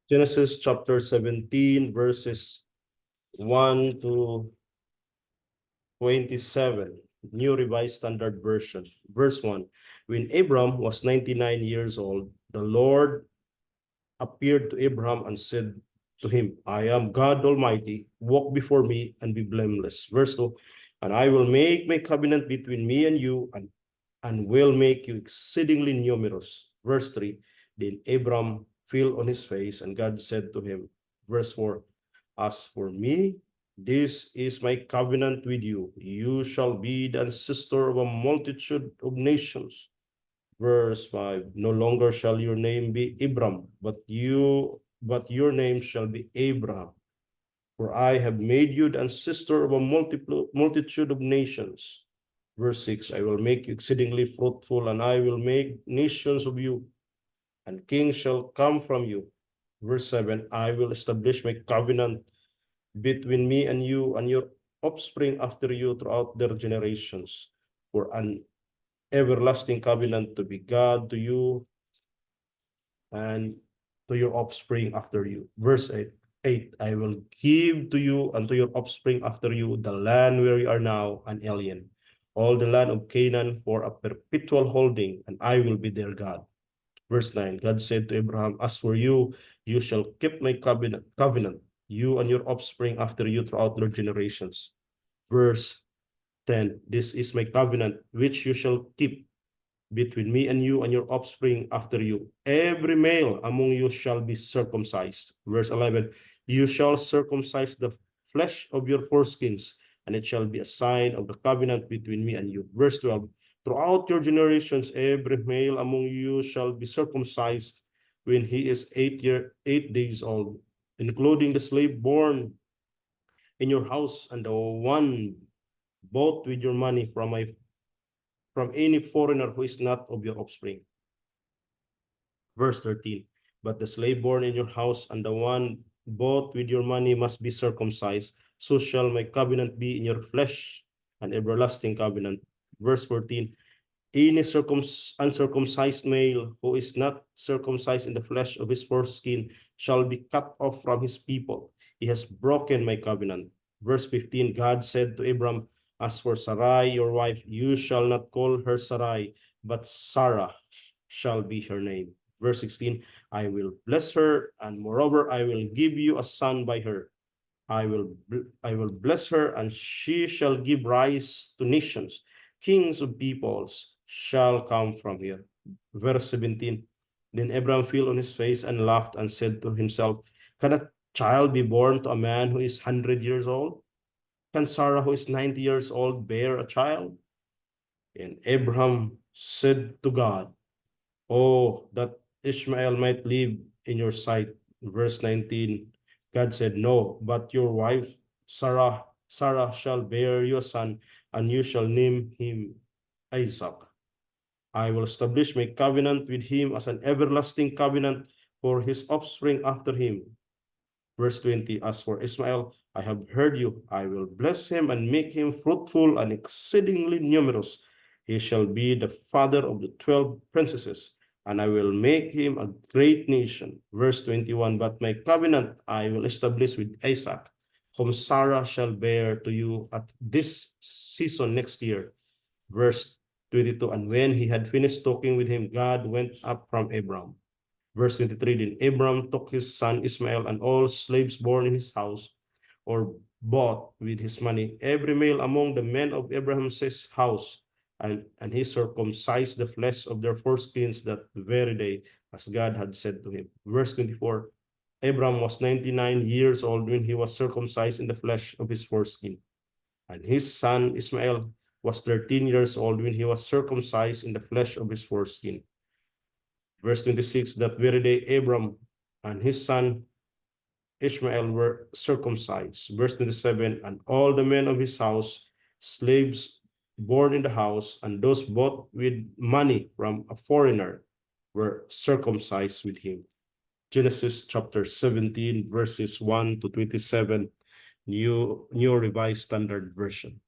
Genesis chapter 17, verses 1 to 27, New Revised Standard Version. Verse 1, when Abram was 99 years old, the Lord appeared to Abraham and said to him, I am God Almighty, walk before me and be blameless. Verse 2, and I will make my covenant between me and you and will make you exceedingly numerous. Verse 3, then Abram fell on his face, and God said to him, verse 4, as for me, this is my covenant with you. You shall be the ancestor of a multitude of nations. Verse 5, no longer shall your name be Abram, but your name shall be Abraham. For I have made you the ancestor of a multitude of nations. Verse 6, I will make you exceedingly fruitful, and I will make nations of you, and kings shall come from you. Verse 7, I will establish my covenant between me and you and your offspring after you throughout their generations, for an everlasting covenant to be God to you and to your offspring after you. Verse 8, I will give to you and to your offspring after you the land where you are now an alien, all the land of Canaan for a perpetual holding, and I will be their God. Verse 9, God said to Abraham, as for you, you shall keep my covenant, you and your offspring after you throughout their generations. Verse 10, this is my covenant, which you shall keep between me and you and your offspring after you. Every male among you shall be circumcised. Verse 11, you shall circumcise the flesh of your foreskins, and it shall be a sign of the covenant between me and you. Verse 12, throughout your generations, every male among you shall be circumcised when he is 8 days old, including the slave born in your house and the one bought with your money from any foreigner who is not of your offspring. Verse 13, but the slave born in your house and the one bought with your money must be circumcised. So shall my covenant be in your flesh, an everlasting covenant. Verse 14, any uncircumcised male who is not circumcised in the flesh of his foreskin shall be cut off from his people. He has broken my covenant. Verse 15, God said to Abram, as for Sarai, your wife, you shall not call her Sarai, but Sarah shall be her name. Verse 16, I will bless her, and moreover, I will give you a son by her. I will bless her, and she shall give rise to nations. Kings of peoples shall come from here. Verse 17, then Abram fell on his face and laughed and said to himself, can a child be born to a man who is 100 years old? Can Sarah, who is 90 years old, bear a child? And Abraham said to God, oh, that Ishmael might live in your sight. Verse 19, God said, no, but your wife, Sarah shall bear you a son, and you shall name him Isaac. I will establish my covenant with him as an everlasting covenant for his offspring after him. Verse 20, as for Ishmael, I have heard you. I will bless him and make him fruitful and exceedingly numerous. He shall be the father of the 12 princesses, and I will make him a great nation. Verse 21, but my covenant I will establish with Isaac, whom Sarah shall bear to you at this season next year. Verse 22, and when he had finished talking with him, God went up from Abram. Verse 23, then Abram took his son Ishmael and all slaves born in his house or bought with his money, every male among the men of Abraham's house, and he circumcised the flesh of their foreskins that very day, as God had said to him. Verse 24, Abram was 99 years old when he was circumcised in the flesh of his foreskin. And his son Ishmael was 13 years old when he was circumcised in the flesh of his foreskin. Verse 26, that very day Abram and his son Ishmael were circumcised. Verse 27, and all the men of his house, slaves born in the house, and those bought with money from a foreigner, were circumcised with him. Genesis chapter 17, verses 1 to 27, New Revised Standard Version.